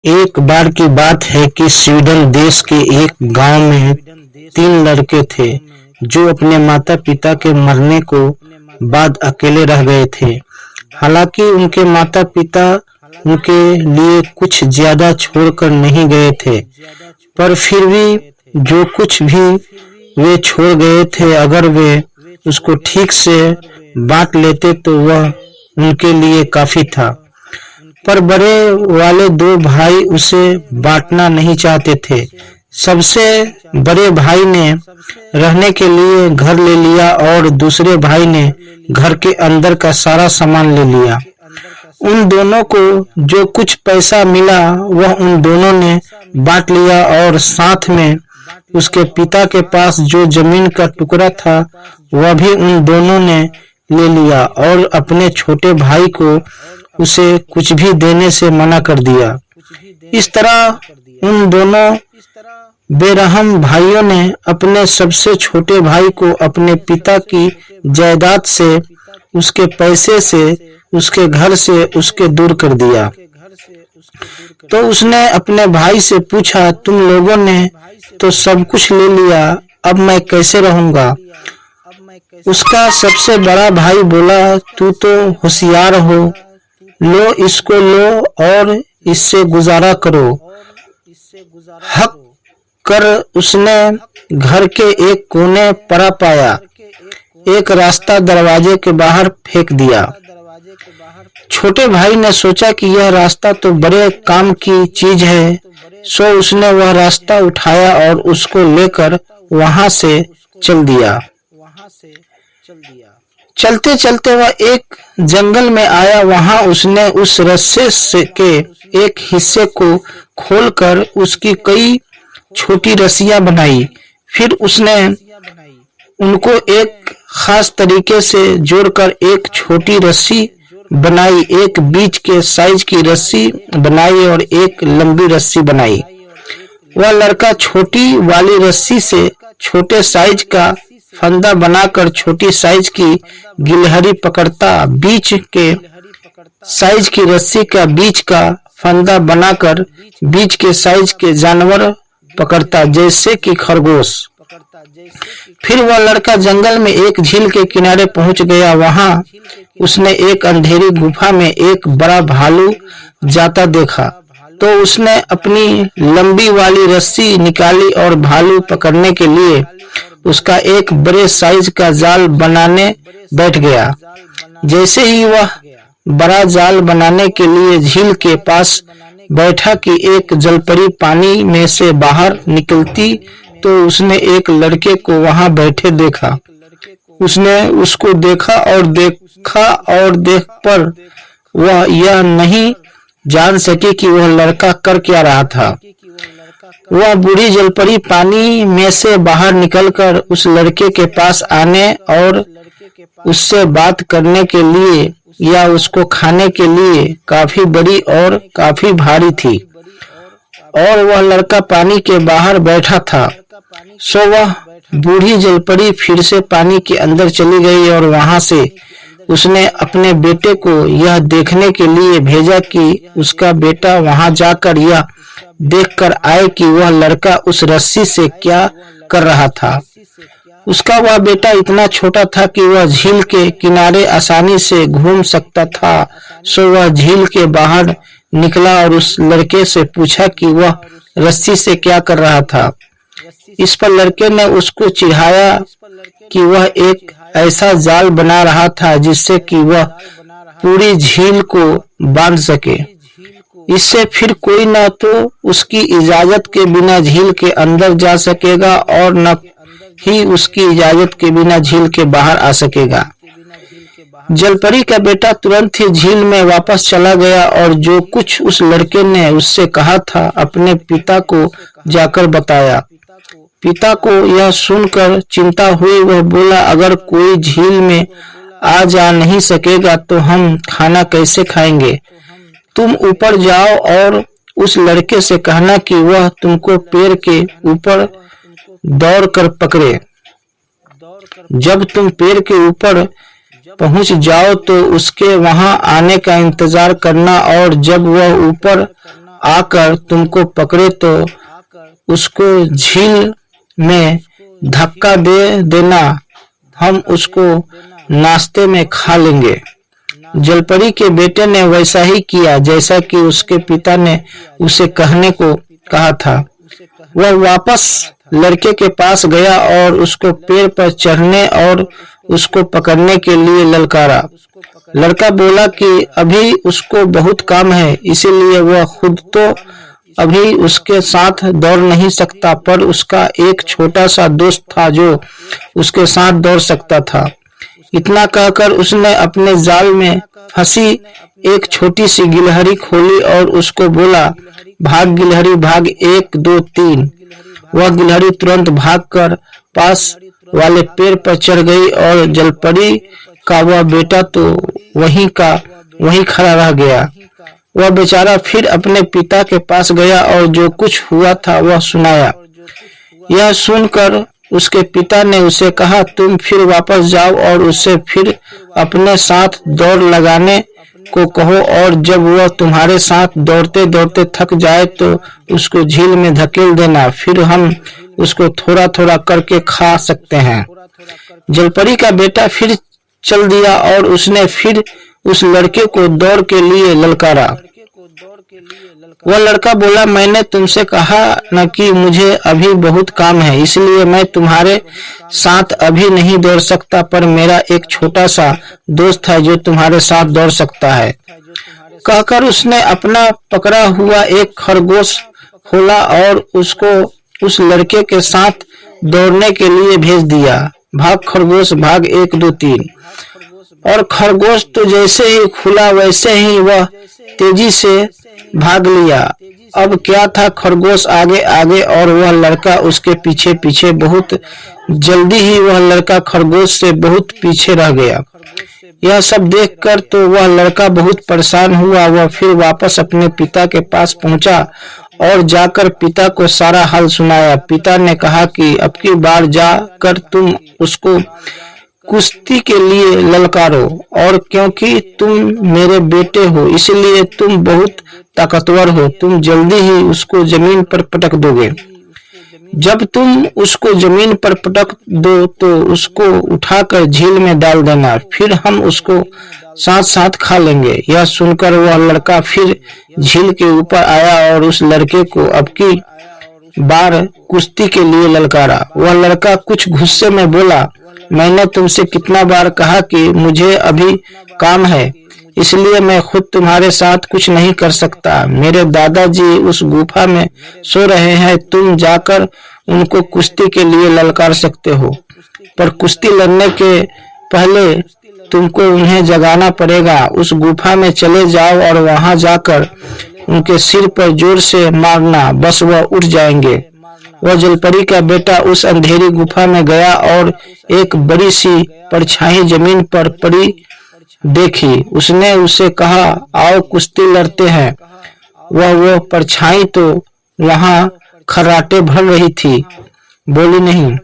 एक बार की बात है कि स्वीडन देश के एक गांव में 3 लड़के थे जो अपने माता पिता के मरने को बाद अकेले रह गए थे। हालांकि उनके माता पिता उनके लिए कुछ ज्यादा छोड़कर नहीं गए थे, पर फिर भी जो कुछ भी वे छोड़ गए थे, अगर वे उसको ठीक से बांट लेते तो वह उनके लिए काफी था। पर बड़े वाले 2 भाई उसे बांटना नहीं चाहते थे। सबसे बड़े भाई ने रहने के लिए घर ले लिया और दूसरे भाई ने घर के अंदर का सारा सामान ले लिया। उन दोनों को जो कुछ पैसा मिला वह उन दोनों ने बांट लिया और साथ में उसके पिता के पास जो जमीन का टुकड़ा था वह भी उन दोनों ने ले लिया और अपने छोटे भाई को उसे कुछ भी देने से मना कर दिया। इस तरह उन दोनों बेरहम भाइयों ने अपने सबसे छोटे भाई को अपने पिता की जायदाद से, उसके पैसे से, उसके घर से उसके दूर कर दिया। तो उसने अपने भाई से पूछा, तुम लोगों ने तो सब कुछ ले लिया, अब मैं कैसे रहूंगा? उसका सबसे बड़ा भाई बोला, तू तो होशियार हो, लो इसको लो और इससे गुजारा करो। हक कर उसने घर के एक कोने पड़ा पाया एक रास्ता दरवाजे के बाहर फेंक दिया। छोटे भाई ने सोचा कि यह रास्ता तो बड़े काम की चीज है, सो उसने वह रास्ता उठाया और उसको लेकर वहां से चल दिया। चलते चलते वह एक जंगल में आया। वहां उसने उस रस्से के एक हिस्से को खोलकर उसकी कई छोटी रस्सियां बनाई। फिर उसने उनको एक खास तरीके से जोड़कर एक छोटी रस्सी बनाई, एक बीच के साइज की रस्सी बनाई और एक लंबी रस्सी बनाई। वह लड़का छोटी वाली रस्सी से छोटे साइज का फंदा बनाकर छोटी साइज की गिलहरी पकड़ता, बीच के साइज की रस्सी का बीच का फंदा बनाकर बीच के साइज के जानवर पकड़ता, जैसे कि खरगोश। फिर वह लड़का जंगल में एक झील के किनारे पहुंच गया। वहां उसने एक अंधेरी गुफा में एक बड़ा भालू जाता देखा, तो उसने अपनी लंबी वाली रस्सी निकाली और भालू पकड़ने के लिए उसका एक बड़े साइज का जाल बनाने बैठ गया। जैसे ही वह बड़ा जाल बनाने के लिए झील के पास बैठा कि एक जलपरी पानी में से बाहर निकलती, तो उसने एक लड़के को वहां बैठे देखा। उसने उसको देखा और देख पर वह यह नहीं जान सके कि वह लड़का कर क्या रहा था। वह बूढ़ी जलपरी पानी में से बाहर निकलकर उस लड़के के पास आने और उससे बात करने के लिए या उसको खाने के लिए काफी बड़ी और काफी भारी थी, और वह लड़का पानी के बाहर बैठा था। सो वह बूढ़ी जलपरी फिर से पानी के अंदर चली गई और वहां से उसने अपने बेटे को यह देखने के लिए भेजा कि उसका बेटा वहां जाकर यह देखकर आए कि वह लड़का उस रस्सी से क्या कर रहा था। उसका वह बेटा इतना छोटा था कि वह झील के किनारे आसानी से घूम सकता था। सो वह झील के बाहर निकला और उस लड़के से पूछा कि वह रस्सी से क्या कर रहा था। इस पर लड़के ने उसको चिढ़ाया कि वह एक ऐसा जाल बना रहा था जिससे कि वह पूरी झील को बांध सके। इससे फिर कोई न तो उसकी इजाजत के बिना झील के अंदर जा सकेगा और न ही उसकी इजाजत के बिना झील के बाहर आ सकेगा। जलपरी का बेटा तुरंत ही झील में वापस चला गया और जो कुछ उस लड़के ने उससे कहा था अपने पिता को जाकर बताया। पिता को यह सुनकर चिंता हुई। वह बोला, अगर कोई झील में आ जा नहीं सकेगा तो हम खाना कैसे खाएंगे? तुम ऊपर जाओ और उस लड़के से कहना कि वह तुमको पेड़ के ऊपर दौड़ कर पकड़े। जब तुम पेड़ के ऊपर पहुंच जाओ तो उसके वहां आने का इंतजार करना, और जब वह ऊपर आकर तुमको पकड़े तो उसको झील में धक्का दे देना, हम उसको नाश्ते में खा लेंगे। जलपरी के बेटे ने वैसा ही किया जैसा कि उसके पिता ने उसे कहने को कहा था। वह वापस लड़के के पास गया और उसको पेड़ पर चढ़ने और उसको पकड़ने के लिए ललकारा। लड़का बोला कि अभी उसको बहुत काम है, इसीलिए वह खुद तो अभी उसके साथ दौड़ नहीं सकता, पर उसका एक छोटा सा दोस्त था जो उसके साथ दौड़ सकता था। इतना कहकर उसने अपने जाल में फंसी एक छोटी सी गिलहरी खोली और उसको बोला, भाग गिलहरी भाग, 1 2 3। वह गिलहरी तुरंत भागकर पास वाले पेड़ पर चढ़ गई और जलपरी का वह बेटा तो वहीं खड़ा रह गया। वह बेचारा फिर अपने पिता के पास गया और जो कुछ हुआ था वह सुनाया। यह सुनकर उसके पिता ने उसे कहा, तुम फिर वापस जाओ और उसे फिर अपने साथ दौड़ लगाने को कहो, और जब वह तुम्हारे साथ दौड़ते दौड़ते थक जाए तो उसको झील में धकेल देना, फिर हम उसको थोड़ा थोड़ा करके खा सकते हैं। जलपरी का बेटा फिर चल दिया और उसने फिर उस लड़के को दौड़ के लिए ललकारा। वह लड़का बोला, मैंने तुमसे कहा न कि मुझे अभी बहुत काम है, इसलिए मैं तुम्हारे साथ अभी नहीं दौड़ सकता, पर मेरा एक छोटा सा दोस्त है जो तुम्हारे साथ दौड़ सकता है। कहकर उसने अपना पकड़ा हुआ एक खरगोश खोला और उसको उस लड़के के साथ दौड़ने के लिए भेज दिया। भाग खरगोश भाग, 1 2 3। और खरगोश तो जैसे ही खुला वैसे ही वह तेजी से भाग लिया। अब क्या था, खरगोश आगे आगे और वह लड़का उसके पीछे पीछे। बहुत जल्दी ही वह लड़का खरगोश से बहुत पीछे रह गया। यह सब देखकर तो वह लड़का बहुत परेशान हुआ। वह फिर वापस अपने पिता के पास पहुंचा और जाकर पिता को सारा हाल सुनाया। पिता ने कहा कि अब की बार जाकर तुम उसको कुश्ती के लिए ललकारो, और क्योंकि तुम मेरे बेटे हो इसलिए तुम बहुत ताकतवर हो, तुम जल्दी ही उसको जमीन पर पटक दोगे। जब तुम उसको जमीन पर पटक दो तो उसको उठाकर झील में डाल देना, फिर हम उसको साथ साथ खा लेंगे। यह सुनकर वह लड़का फिर झील के ऊपर आया और उस लड़के को अब की बार कुश्ती के लिए ललकारा। वह लड़का कुछ गुस्से में बोला, मैंने तुमसे कितना बार कहा कि मुझे अभी काम है, इसलिए मैं खुद तुम्हारे साथ कुछ नहीं कर सकता। मेरे दादाजी उस गुफा में सो रहे हैं, तुम जाकर उनको कुश्ती के लिए ललकार सकते हो, पर कुश्ती लड़ने के पहले तुमको उन्हें जगाना पड़ेगा। उस गुफा में चले जाओ और वहां जाकर उनके सिर पर जोर से मारना, बस वह उठ जाएंगे। वह जलपरी का बेटा उस अंधेरी गुफा में गया और एक बड़ी सी परछाई जमीन पर पड़ी देखी। उसने उसे कहा, आओ कुश्ती लड़ते हैं। वो परछाई तो वहां खर्राटे भर रही थी, बोली नहीं।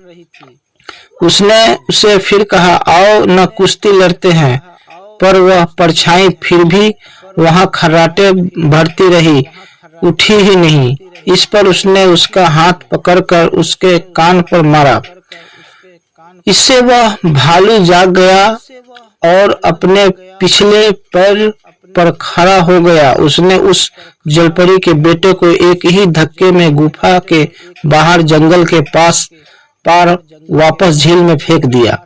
उसने उसे फिर कहा, आओ न कुश्ती लड़ते हैं, पर वह परछाई फिर भी वहां खर्राटे भरती रही, उठी ही नहीं। इस पर उसने उसका हाथ पकड़कर उसके कान पर मारा। इससे वह भालू जाग गया और अपने पिछले पैर पर खड़ा हो गया। उसने उस जलपरी के बेटे को एक ही धक्के में गुफा के बाहर जंगल के पार वापस झील में फेंक दिया।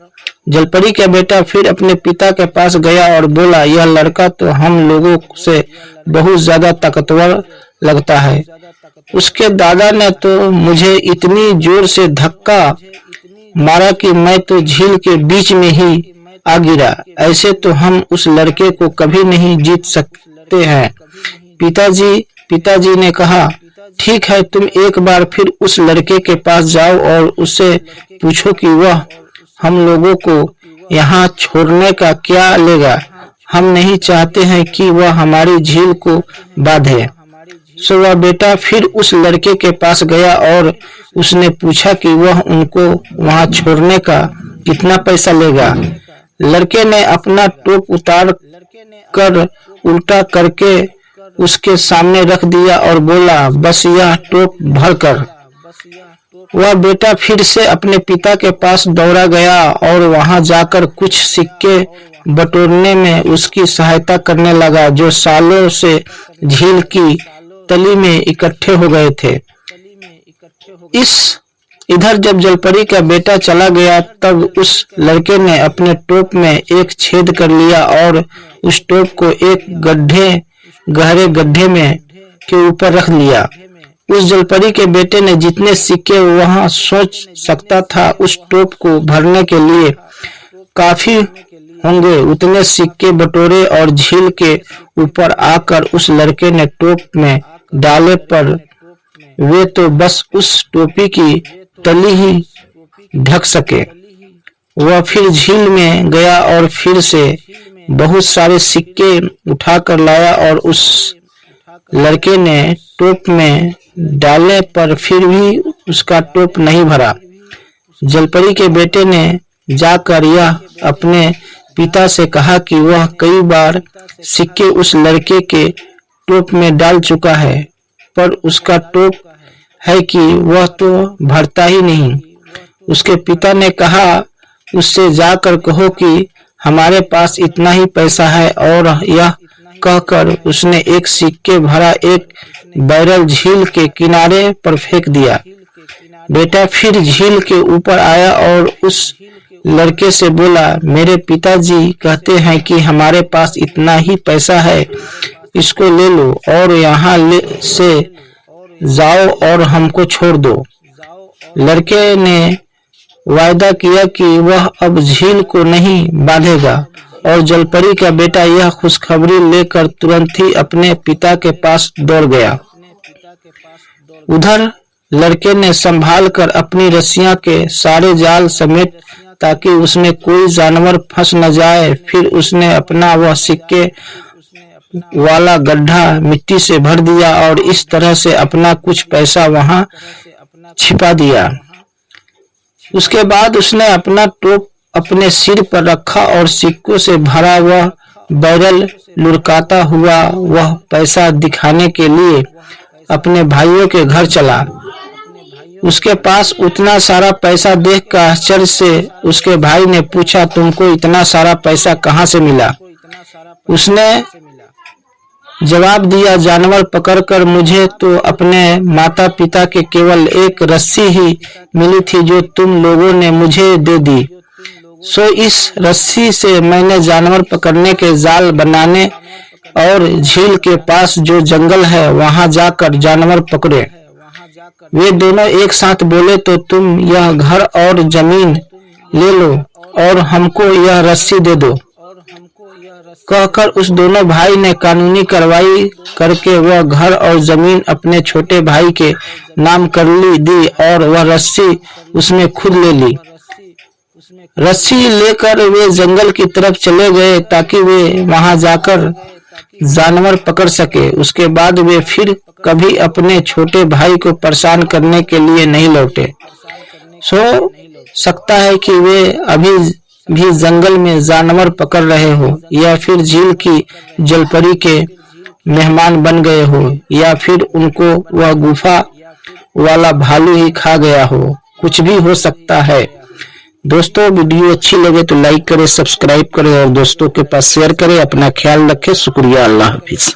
जलपरी का बेटा फिर अपने पिता के पास गया और बोला, यह लड़का तो हम लोगों से बहुत ज्यादा ताकतवर लगता है। उसके दादा ने तो मुझे इतनी जोर से धक्का मारा कि मैं तो झील के बीच में ही आ गिरा। ऐसे तो हम उस लड़के को कभी नहीं जीत सकते हैं। पिताजी ने कहा, ठीक है, तुम एक बार फिर उस लड़के के पास जाओ और उससे पूछो कि वह हम लोगों को यहाँ छोड़ने का क्या लेगा। हम नहीं चाहते हैं कि वह हमारी झील को बांधे। सो वह बेटा फिर उस लड़के के पास गया और उसने पूछा कि वह उनको वहां छोड़ने का कितना पैसा लेगा। लड़के ने अपना टोप उतार कर उल्टा करके उसके सामने रख दिया और बोला, बस यह टोप भरकर। वह बेटा फिर से अपने पिता के पास दौड़ा गया और वहां जाकर कुछ सिक्के बटोरने में उसकी सहायता करने लगा जो सालों से झील की तली में इकट्ठे हो गए थे। इधर जब जलपरी का बेटा चला गया तब उस लड़के ने अपने टोप में एक छेद कर लिया और उस टोप को एक गहरे गड्ढे में के ऊपर रख लिया। उस जलपरी के बेटे ने जितने सिक्के वहां सोच सकता था उस टोप को भरने के लिए काफी होंगे उतने सिक्के बटोरे और झील के ऊपर आकर उस लड़के ने टोप में डाले, पर वे तो बस उस टोपी की तली ही ढक सके। वह फिर झील में गया और फिर से बहुत सारे सिक्के उठाकर लाया और उस लड़के ने टोप में डाले, पर फिर भी उसका टोप नहीं भरा। जलपरी के बेटे ने जाकर यह अपने पिता से कहा कि वह कई बार सिक्के उस लड़के के टोप में डाल चुका है, पर उसका टोप है कि वह तो भरता ही नहीं। उसके पिता ने कहा, उससे जाकर कहो कि हमारे पास इतना ही पैसा है, और यह कहकर उसने एक सिक्के भरा एक बैरल झील के किनारे पर फेंक दिया। बेटा फिर झील के ऊपर आया और उस लड़के से बोला, मेरे पिताजी कहते हैं कि हमारे पास इतना ही पैसा है, इसको ले लो और यहाँ से जाओ और हमको छोड़ दो। लड़के ने वायदा किया कि वह अब झील को नहीं बांधेगा और जलपरी का बेटा यह खुशखबरी लेकर तुरंत ही अपने पिता के पास दौड़ गया। उधर लड़के ने संभाल कर अपनी रस्सियां के सारे जाल समेट ताकि उसमें कोई जानवर फंस न जाए। फिर उसने अपना वह सिक्के वाला गड्ढा मिट्टी से भर दिया और इस तरह से अपना कुछ पैसा वहां छिपा दिया। उसके बाद उसने अपना टोप अपने सिर पर रखा और सिक्कों से भरा वह बैरल लुढ़काता हुआ वह पैसा दिखाने के लिए अपने भाइयों के घर चला। उसके पास उतना सारा पैसा देखकर आश्चर्य से उसके भाई ने पूछा, तुमको इतना सारा पैसा कहाँ से मिला? उसने जवाब दिया, जानवर पकड़कर मुझे तो अपने माता पिता के केवल एक रस्सी ही मिली थी जो तुम लोगों ने मुझे दे दी। सो इस रस्सी से मैंने जानवर पकड़ने के जाल बनाने और झील के पास जो जंगल है वहां जाकर जानवर पकड़े। वे दोनों एक साथ बोले, तो तुम यह घर और जमीन ले लो और हमको यह रस्सी दे दो। कहकर उस दोनों भाई ने कानूनी कार्रवाई करके वह घर और जमीन अपने छोटे भाई के नाम कर दी और वह रस्सी उसमें खुद ले ली। रस्सी लेकर वे जंगल की तरफ चले गए ताकि वे वहां जाकर जानवर पकड़ सके। उसके बाद वे फिर कभी अपने छोटे भाई को परेशान करने के लिए नहीं लौटे। हो सकता है कि वे अभी भी जंगल में जानवर पकड़ रहे हो, या फिर झील की जलपरी के मेहमान बन गए हो, या फिर उनको वह गुफा वाला भालू ही खा गया हो। कुछ भी हो सकता है। दोस्तों, वीडियो अच्छी लगे तो लाइक करें, सब्सक्राइब करें और दोस्तों के पास शेयर करें। अपना ख्याल रखें। शुक्रिया। अल्लाह हाफिज।